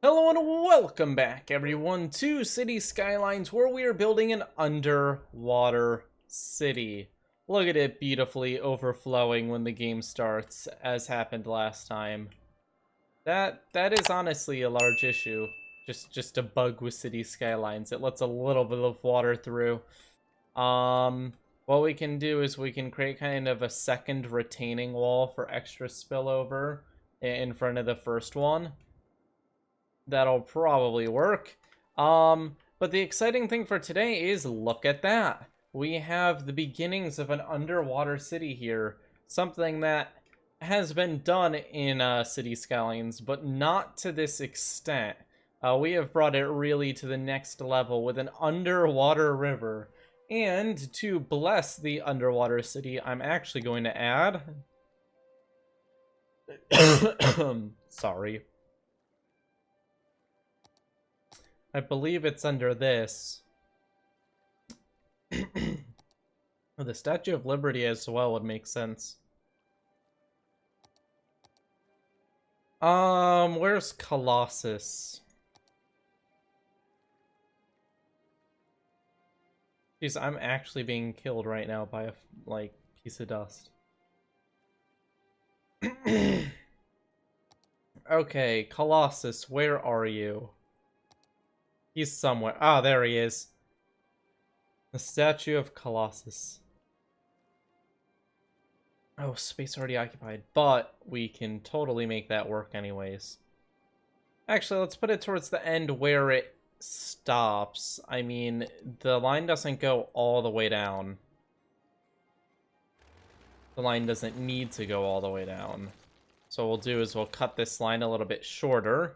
Hello and welcome back, everyone, to City Skylines, where we are building an underwater city. Look at it beautifully overflowing when the game starts, as happened last time. That is honestly a large issue. Just a bug with City Skylines. It lets a little bit of water through. What we can do is we can create kind of a second retaining wall for extra spillover in front of the first one. That'll probably work. But the exciting thing for today is look at that. We have the beginnings of an underwater city here. Something that has been done in City Skylines, but not to this extent. We have brought it really to the next level with an underwater river. And to bless the underwater city, I'm actually going to add... Sorry. I believe it's under this. The Statue of Liberty as well would make sense. Where's Colossus? Jeez, I'm actually being killed right now by a, piece of dust. Okay, Colossus, where are you? He's somewhere. Ah, there he is. The Statue of Colossus. Oh, space already occupied. But we can totally make that work anyways. Actually, let's put it towards the end where it stops. I mean, the line doesn't go all the way down. The line doesn't need to go all the way down. So what we'll do is we'll cut this line a little bit shorter.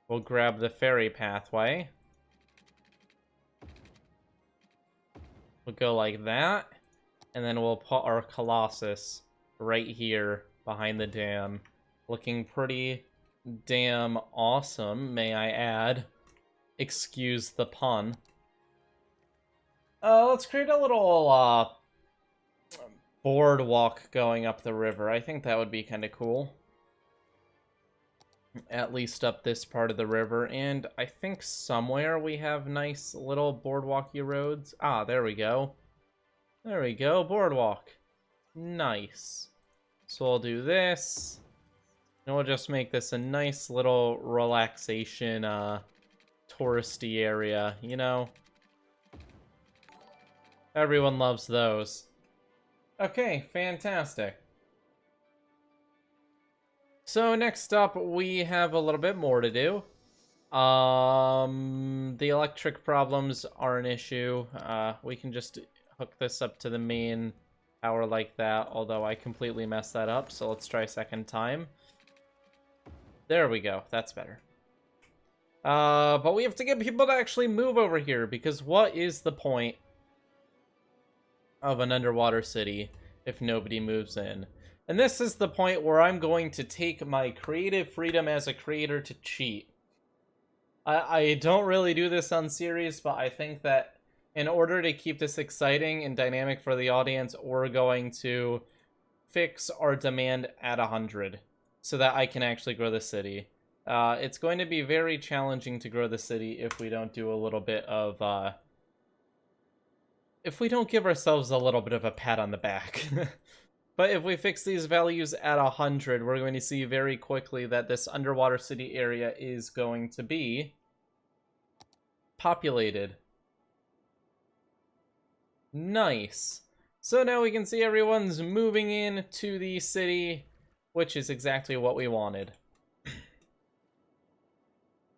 We'll grab the Ferry Pathway. We'll go like that. And then we'll put our Colossus right here behind the dam. Looking pretty damn awesome, may I add. Excuse the pun. Let's create a little boardwalk going up the river. I think that would be kind of cool. At least up this part of the river, and I think somewhere we have nice little boardwalky roads. Ah, there we go. There we go, boardwalk. Nice. So I'll do this, and we'll just make this a nice little relaxation, touristy area, you know? Everyone loves those. Okay, fantastic. So next up, we have a little bit more to do. The electric problems are an issue. We can just hook this up to the main power like that, although I completely messed that up, so let's try a second time. There we go, that's better. But we have to get people to actually move over here, because what is the point of an underwater city if nobody moves in? And this is the point where I'm going to take my creative freedom as a creator to cheat. I don't really do this on series, but I think that in order to keep this exciting and dynamic for the audience, we're going to fix our demand at 100 so that I can actually grow the city. It's going to be very challenging to grow the city if we don't do a little bit of... if we don't give ourselves a little bit of a pat on the back. But if we fix these values at 100, we're going to see very quickly that this underwater city area is going to be populated. Nice. So now we can see everyone's moving in to the city, which is exactly what we wanted.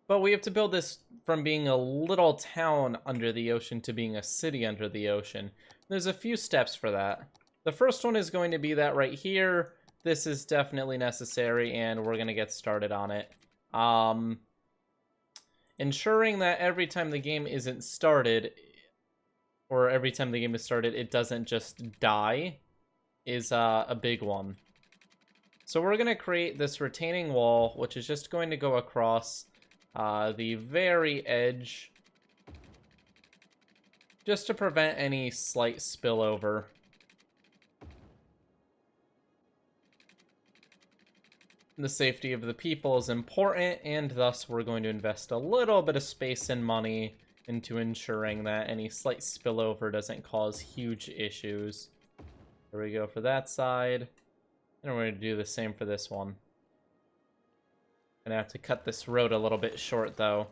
But we have to build this from being a little town under the ocean to being a city under the ocean. There's a few steps for that. The first one is going to be that right here. This is definitely necessary, and we're going to get started on it. Ensuring that every time the game isn't started, or every time the game is started, it doesn't just die, is a big one. So we're going to create this retaining wall, which is just going to go across the very edge, just to prevent any slight spillover. The safety of the people is important, and thus we're going to invest a little bit of space and money into ensuring that any slight spillover doesn't cause huge issues. There we go for that side. And we're going to do the same for this one. Gonna have to cut this road a little bit short, though.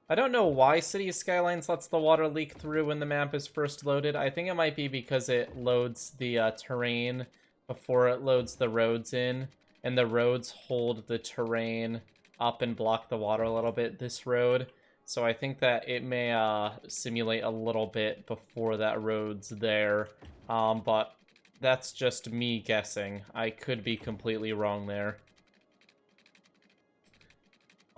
I don't know why City Skylines lets the water leak through when the map is first loaded. I think it might be because it loads the terrain before it loads the roads in. And the roads hold the terrain up and block the water a little bit, this road. So I think that it may simulate a little bit before that road's there. But that's just me guessing. I could be completely wrong there.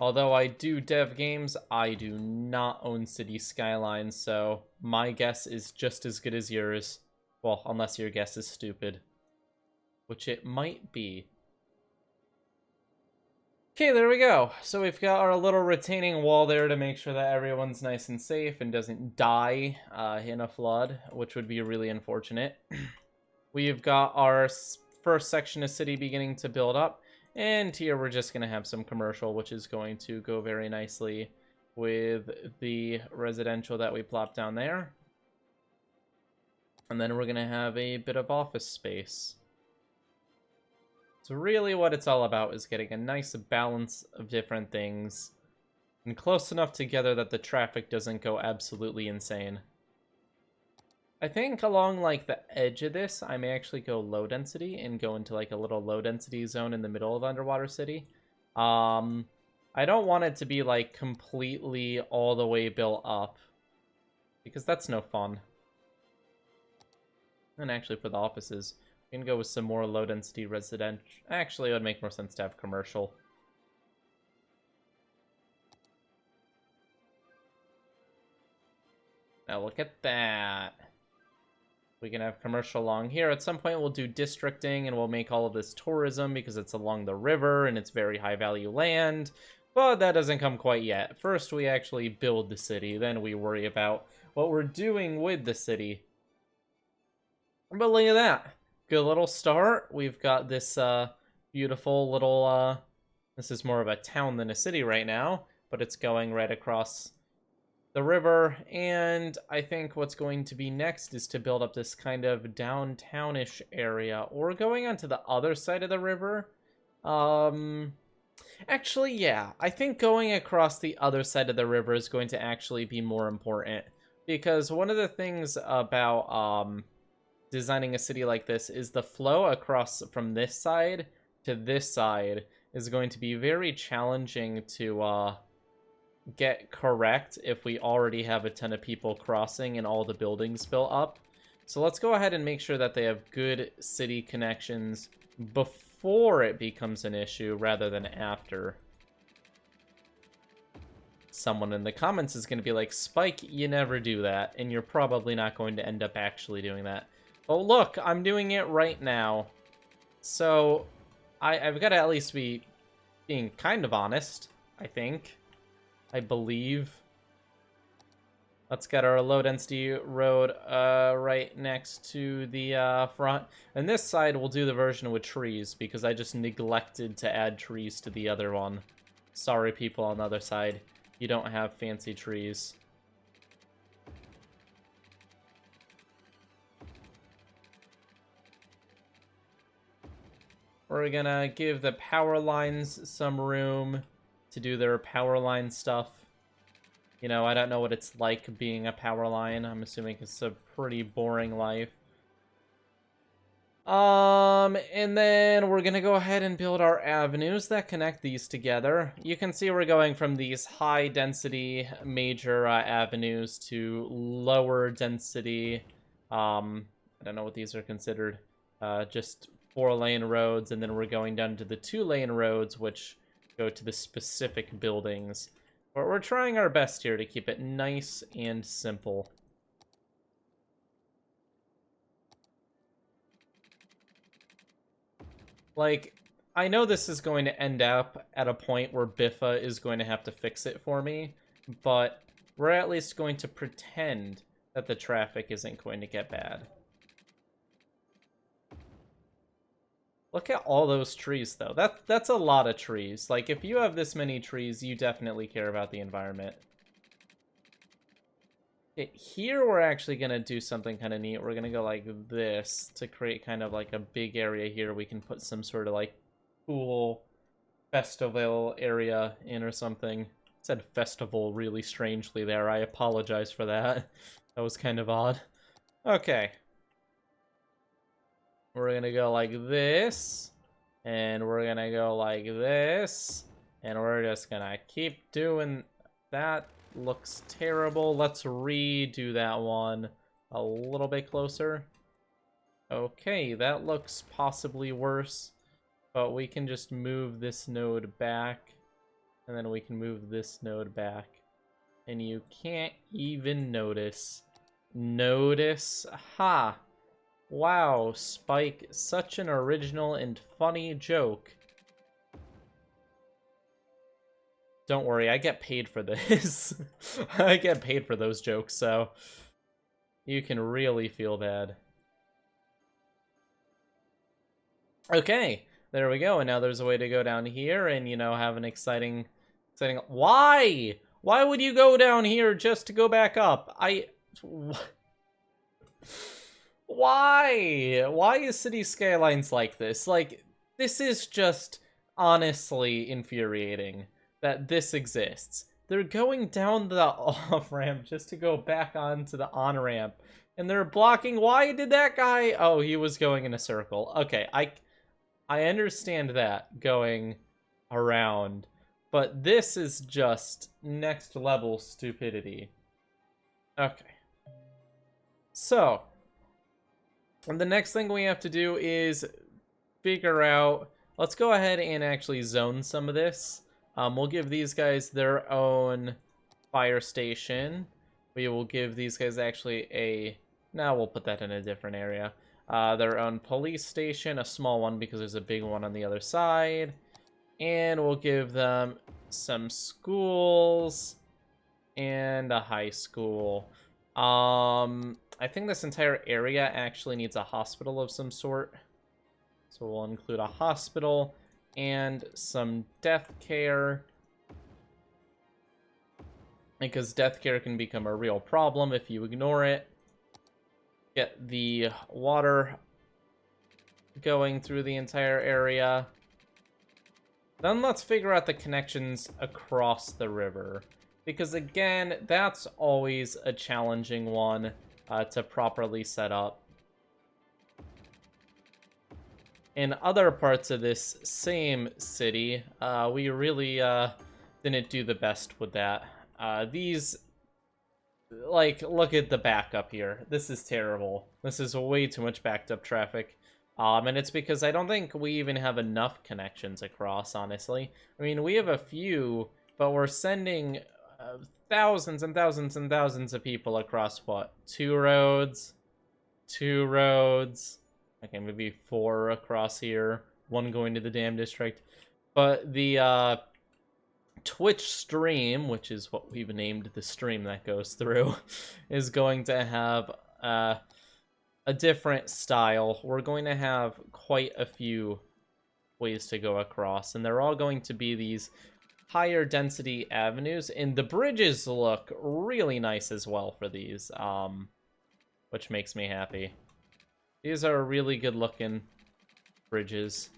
Although I do dev games, I do not own City Skylines, so my guess is just as good as yours. Well, unless your guess is stupid. Which it might be. Okay, there we go. So we've got our little retaining wall there to make sure that everyone's nice and safe and doesn't die in a flood, which would be really unfortunate. We've got our first section of city beginning to build up. And here we're just going to have some commercial, which is going to go very nicely with the residential that we plop down there. And then we're going to have a bit of office space. So really what it's all about is getting a nice balance of different things and close enough together that the traffic doesn't go absolutely insane. I think along like the edge of this, I may actually go low density and go into like a little low density zone in the middle of Underwater City. I don't want it to be like completely all the way built up because that's no fun. And actually for the offices, we can go with some more low density residential. Actually, it would make more sense to have commercial. Now look at that. We can have commercial along here. At some point, we'll do districting, and we'll make all of this tourism because it's along the river, and it's very high-value land. But that doesn't come quite yet. First, we actually build the city. Then we worry about what we're doing with the city. But look at that. Good little start. We've got this beautiful little... this is more of a town than a city right now, but it's going right across the river, and I think what's going to be next is to build up this kind of downtownish area, or going onto the other side of the river. Actually, yeah, I think going across the other side of the river is going to actually be more important, because one of the things about designing a city like this is the flow across from this side to this side is going to be very challenging to get correct if we already have a ton of people crossing and all the buildings built up. So let's go ahead and make sure that they have good city connections before it becomes an issue rather than after. Someone in the comments is going to be like, Spike, you never do that, and you're probably not going to end up actually doing that. Oh look, I'm doing it right now. So I've got to at least be being kind of honest, I think. I believe. Let's get our low density road right next to the front. And this side we'll do the version with trees because I just neglected to add trees to the other one. Sorry people on the other side. You don't have fancy trees. We're gonna give the power lines some room to do their power line stuff. You know, I don't know what it's like being a power line. I'm assuming it's a pretty boring life. And then we're gonna go ahead and build our avenues that connect these together. You can see we're going from these high density major avenues to lower density, I don't know what these are considered, just 4-lane roads, and then we're going down to the 2-lane roads, which go to the specific buildings. But we're trying our best here to keep it nice and simple. Like, I know this is going to end up at a point where Biffa is going to have to fix it for me, but we're at least going to pretend that the traffic isn't going to get bad. Look at all those trees, though. That's a lot of trees. Like, if you have this many trees, you definitely care about the environment. Okay, here we're actually going to do something kind of neat. We're going to go like this to create kind of like a big area here. We can put some sort of like cool festival area in or something. I said festival really strangely there. I apologize for that. That was kind of odd. Okay. We're gonna go like this, and we're gonna go like this, and we're just gonna keep doing that. Looks terrible. Let's redo that one a little bit closer. Okay, that looks possibly worse, but we can just move this node back, and then we can move this node back, and you can't even notice. Notice? Ha! Wow, Spike, such an original and funny joke. Don't worry, I get paid for this. I get paid for those jokes, so you can really feel bad. Okay, there we go, and now there's a way to go down here and, you know, have an exciting... Why? Why would you go down here just to go back up? Why? Why is City Skylines like this? Like, this is just honestly infuriating that this exists. They're going down the off-ramp just to go back onto the on-ramp. And they're blocking. Why did that guy... Oh, he was going in a circle. Okay, I understand that, going around. But this is just next level stupidity. Okay. So... and the next thing we have to do is figure out... Let's go ahead and actually zone some of this. We'll give these guys their own fire station. We will give these guys actually a... No, we'll put that in a different area. Their own police station, a small one because there's a big one on the other side. And we'll give them some schools and a high school. I think this entire area actually needs a hospital of some sort. So we'll include a hospital and some death care. Because death care can become a real problem if you ignore it. Get the water going through the entire area. Then let's figure out the connections across the river. Because again, that's always a challenging one to properly set up. In other parts of this same city, we really didn't do the best with that. These, like, look at the backup here. This is terrible. This is way too much backed up traffic. And it's because I don't think we even have enough connections across, honestly. I mean, we have a few, but we're sending thousands and thousands and thousands of people across, what, 2 roads? 2 roads. Okay, maybe 4 across here. 1 going to the dam district. But the Twitch stream, which is what we've named the stream that goes through, is going to have a different style. We're going to have quite a few ways to go across, and they're all going to be these higher density avenues, and the bridges look really nice as well for these, which makes me happy. These are really good looking bridges.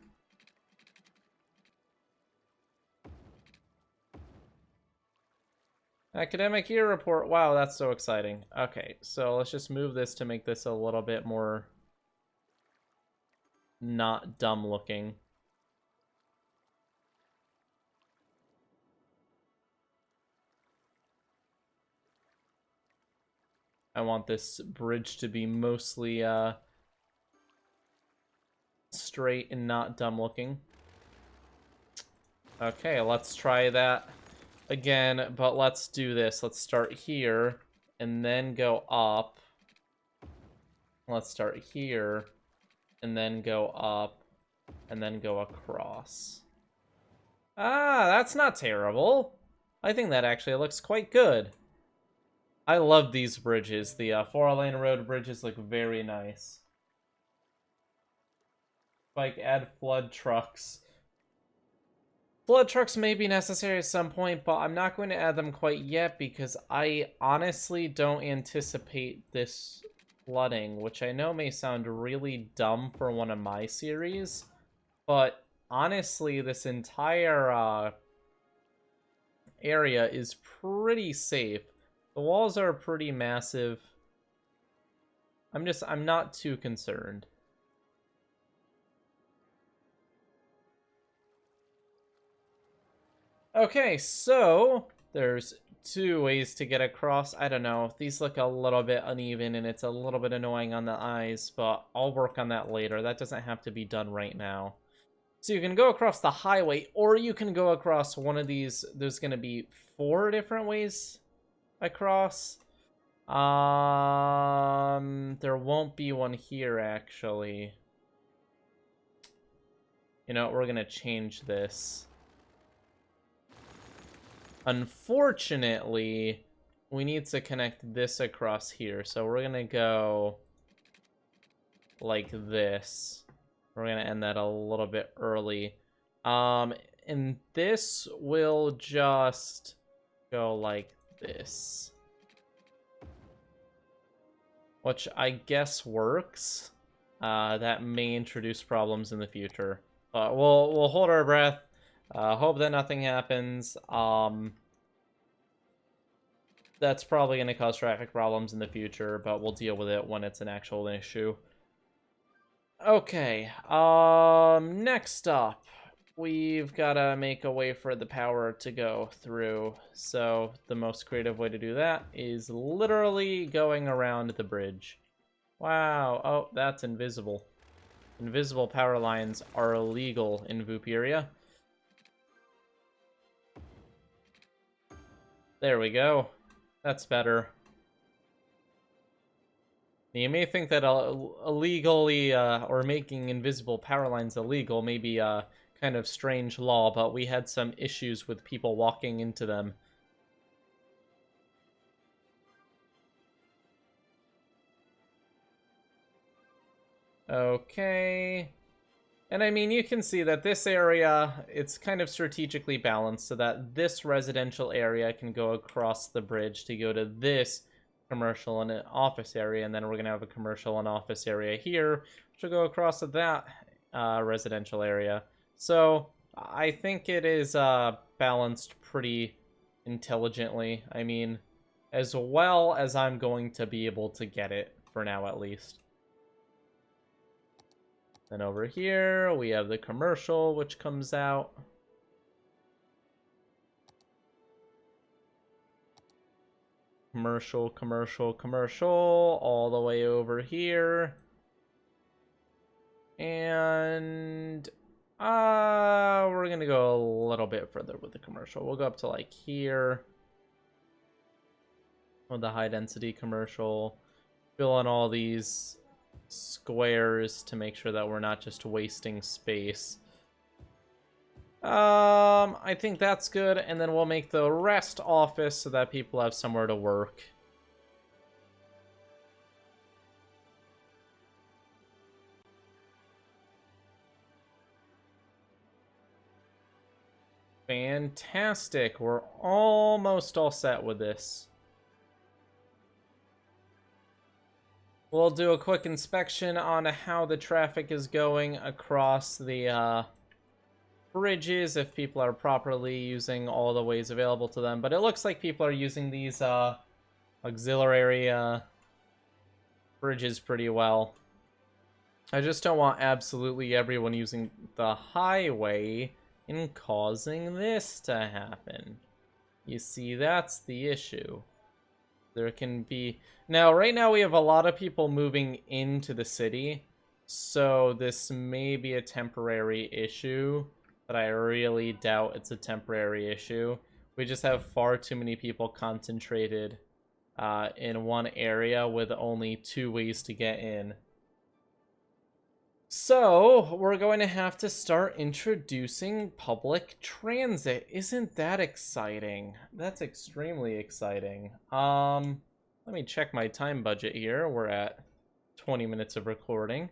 Academic year report. Wow, that's so exciting. Okay, so let's just move this to make this a little bit more not dumb looking. I want this bridge to be mostly straight and not dumb looking. Okay, let's try that again, but let's do this. Let's start here and then go up. Let's start here and then go up and then go across. Ah, that's not terrible. I think that actually looks quite good. I love these bridges. The 4-lane road bridges look very nice. Like, add flood trucks. Flood trucks may be necessary at some point, but I'm not going to add them quite yet because I honestly don't anticipate this flooding, which I know may sound really dumb for one of my series, but honestly, this entire area is pretty safe. The walls are pretty massive. I'm not too concerned. Okay, so there's two ways to get across. I don't know. These look a little bit uneven and it's a little bit annoying on the eyes, but I'll work on that later. That doesn't have to be done right now. So you can go across the highway, or you can go across one of these. There's going to be 4 different ways across. There won't be one here, actually. You know, we're going to change this. Unfortunately, we need to connect this across here. So we're going to go like this. We're going to end that a little bit early. And this will just go like this. Which I guess works. That may introduce problems in the future. But we'll hold our breath. Hope that nothing happens. That's probably going to cause traffic problems in the future, but we'll deal with it when it's an actual issue. Okay, next up, we've got to make a way for the power to go through. So the most creative way to do that is literally going around the bridge. Wow, oh, that's invisible. Invisible power lines are illegal in Vooperia. There we go. That's better. You may think that illegally, or making invisible power lines illegal may be a kind of strange law, but we had some issues with people walking into them. Okay. And I mean, you can see that this area, it's kind of strategically balanced so that this residential area can go across the bridge to go to this commercial and office area, and then we're going to have a commercial and office area here, which will go across to that residential area. So I think it is balanced pretty intelligently. I mean, as well as I'm going to be able to get it, for now at least. Then over here, we have the commercial, which comes out. Commercial, commercial, commercial, all the way over here. And we're going to go a little bit further with the commercial. We'll go up to like here. With the high density commercial. Fill in all these squares to make sure that we're not just wasting space. I think that's good, and then we'll make the rest office so that people have somewhere to work. Fantastic. We're almost all set with this. We'll do a quick inspection on how the traffic is going across the bridges, if people are properly using all the ways available to them. But it looks like people are using these auxiliary bridges pretty well. I just don't want absolutely everyone using the highway and causing this to happen. You see, that's the issue. There can be... Now, right now we have a lot of people moving into the city, so this may be a temporary issue, but I really doubt it's a temporary issue. We just have far too many people concentrated in one area with only 2 ways to get in. So, we're going to have to start introducing public transit. Isn't that exciting? That's extremely exciting. Let me check my time budget here. We're at 20 minutes of recording.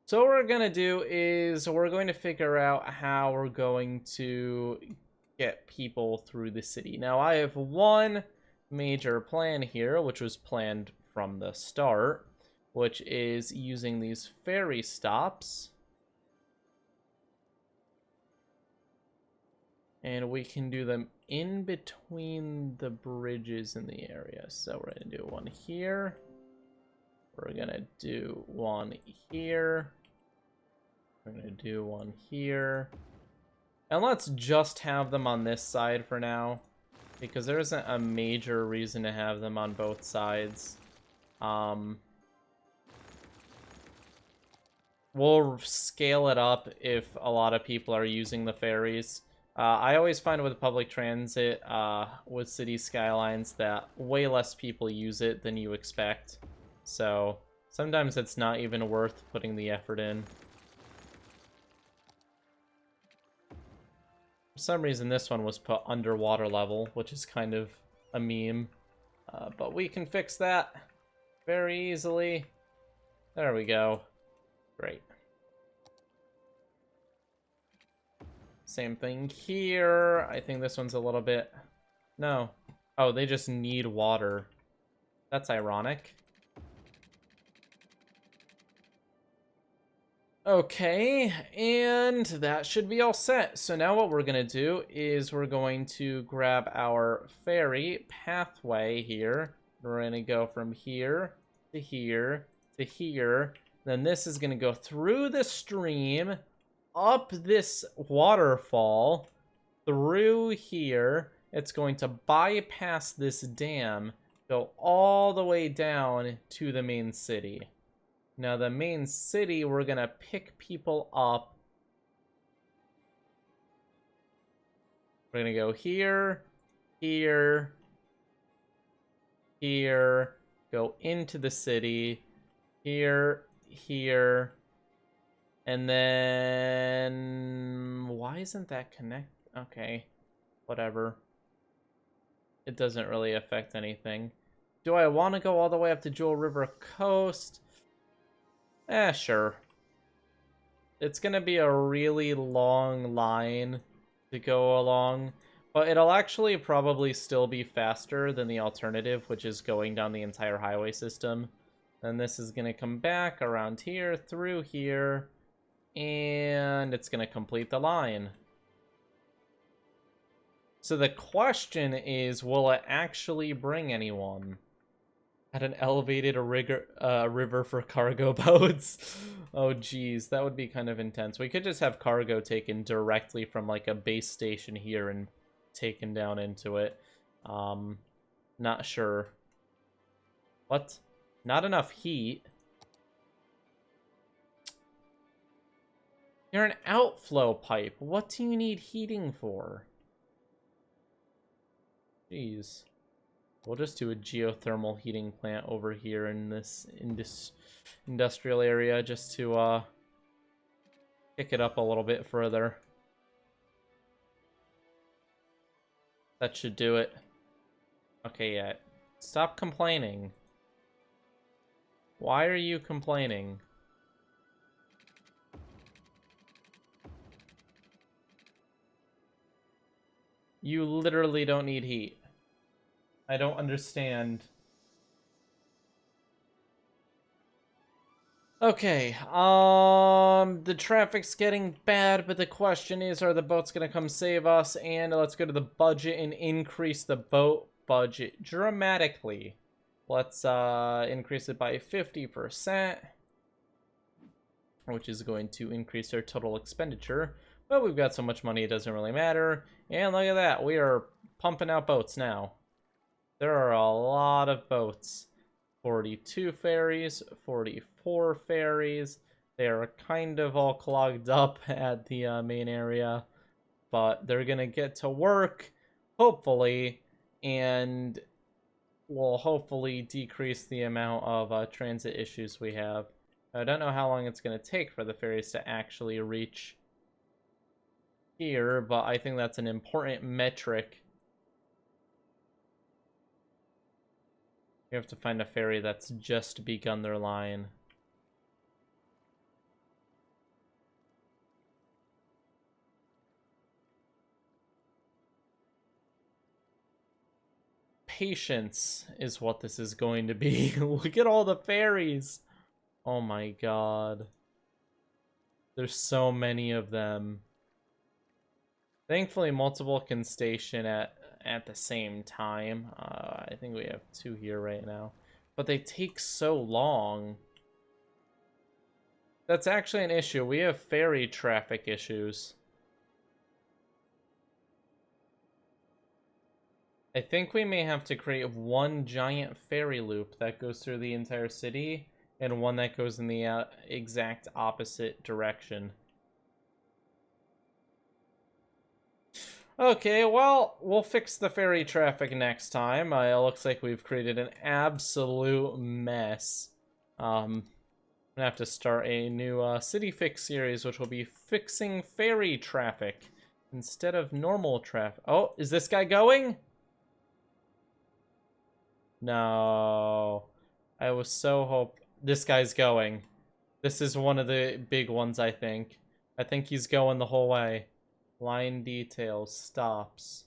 So what we're gonna do is we're going to figure out how we're going to get people through the city. Now I have one major plan here, which was planned from the start, which is using these ferry stops. And we can do them in between the bridges in the area. So we're gonna do one here. We're gonna do one here. We're gonna do one here. And let's just have them on this side for now, because there isn't a major reason to have them on both sides. We'll scale it up if a lot of people are using the ferries. I always find with public transit, with City Skylines, that way less people use it than you expect. So sometimes it's not even worth putting the effort in. For some reason, this one was put underwater level, which is kind of a meme. But we can fix that very easily. There we go. Great. Same thing here. I think this one's a little bit... No. Oh, they just need water. That's ironic. Okay, and that should be all set. So now what we're going to do is we're going to grab our ferry pathway here. We're going to go from here to here to here. Then this is going to go through the stream, up this waterfall, through here. It's going to bypass this dam, go all the way down to the main city. Now, the main city, we're going to pick people up. We're going to go here, here, here, go into the city, here, here, and then... Why isn't that connect? Okay, whatever. It doesn't really affect anything. Do I want to go all the way up to Jewel River Coast? Sure. It's gonna be a really long line to go along, but it'll actually probably still be faster than the alternative, which is going down the entire highway system. Then this is gonna come back around here, through here, and it's gonna complete the line. So the question is, will it actually bring anyone? At an elevated river for cargo boats. Oh geez, that would be kind of intense. We could just have cargo taken directly from like a base station here and taken down into it. Not sure. What? Not enough heat? You're an outflow pipe. What do you need heating for? Jeez. We'll just do a geothermal heating plant over here in this industrial area just to pick it up a little bit further. That should do it. Okay, yeah. Stop complaining. Why are you complaining? You literally don't need heat. I don't understand. Okay, the traffic's getting bad, but the question is, are the boats gonna come save us? And let's go to the budget and increase the boat budget dramatically. Let's increase it by 50%, which is going to increase our total expenditure. But we've got so much money, it doesn't really matter. And look at that, we are pumping out boats now. There are a lot of boats. 42 ferries, 44 ferries. They are kind of all clogged up at the main area, but they're gonna get to work, hopefully, and will hopefully decrease the amount of transit issues we have. I don't know how long it's gonna take for the ferries to actually reach here, but I think that's an important metric. You have to find a ferry that's just begun their line. patience is what this is going to be. Look at all the ferries. Oh my god. There's so many of them. Thankfully, multiple can station at the same time. I think we have 2 here right now. But they take so long. That's actually an issue. We have ferry traffic issues. I think we may have to create one giant ferry loop that goes through the entire city, and one that goes in the exact opposite direction. Okay, well, we'll fix the ferry traffic next time. It looks like we've created an absolute mess. I'm gonna have to start a new city fix series, which will be fixing ferry traffic instead of normal traffic. Oh, is this guy going? No. I was so this guy's going. This is one of the big ones, I think. I think he's going the whole way. Line details, stops.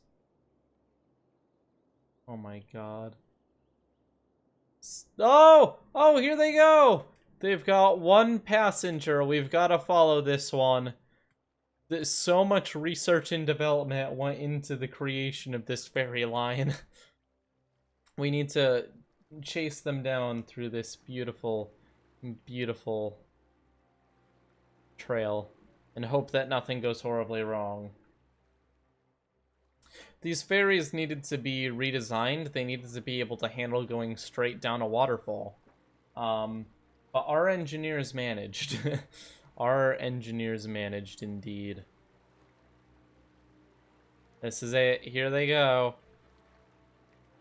Oh my god. Oh! Oh, here they go! They've got one passenger. We've got to follow this one. There's so much research and development went into the creation of this ferry line. We need to chase them down through this beautiful, beautiful trail and hope that nothing goes horribly wrong. These ferries needed to be redesigned. They needed to be able to handle going straight down a waterfall. But our engineers managed. Our engineers managed indeed. This is it. Here they go.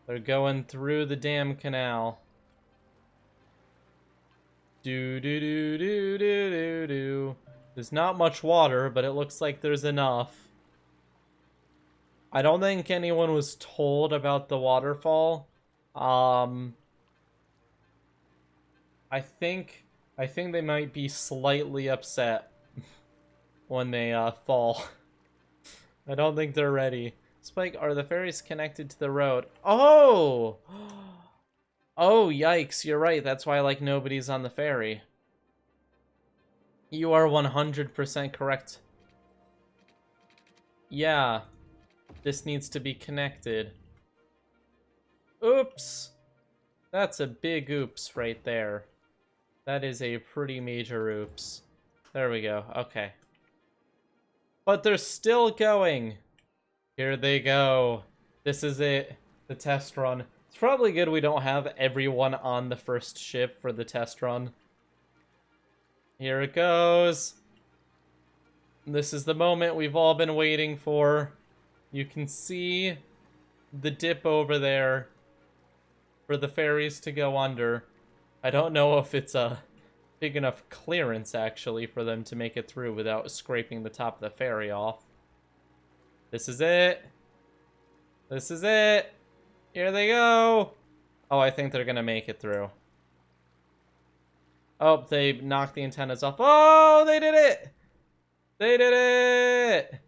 They're going through the damn canal. Do do do do do do do. There's not much water, but it looks like there's enough. I don't think anyone was told about the waterfall. I think they might be slightly upset when they fall. I don't think they're ready. Spike, are the ferries connected to the road? Oh! Oh, yikes, you're right. That's why, like, nobody's on the ferry. You are 100% correct. Yeah. This needs to be connected. Oops! That's a big oops right there. That is a pretty major oops. There we go. Okay. But they're still going. Here they go. This is it. The test run. It's probably good we don't have everyone on the first ship for the test run. Here it goes. This is the moment we've all been waiting for. You can see the dip over there for the ferries to go under. I don't know if it's a big enough clearance, actually, for them to make it through without scraping the top of the ferry off. This is it. This is it. Here they go. Oh, I think they're gonna make it through. Oh, they knocked the antennas off. Oh, they did it! They did it!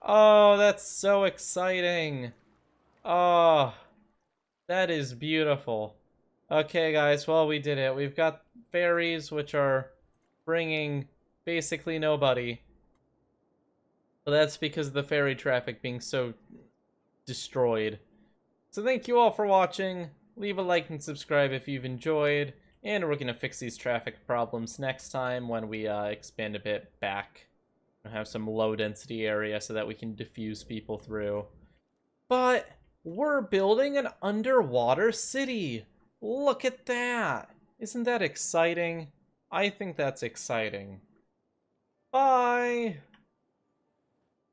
Oh, that's so exciting. Oh, that is beautiful. Okay, guys, well, we did it. We've got ferries, which are bringing basically nobody. But that's because of the ferry traffic being so destroyed. So thank you all for watching. Leave a like and subscribe if you've enjoyed. And we're going to fix these traffic problems next time when we expand a bit back. We'll have some low density area so that we can diffuse people through. But we're building an underwater city. Look at that. Isn't that exciting? I think that's exciting. Bye.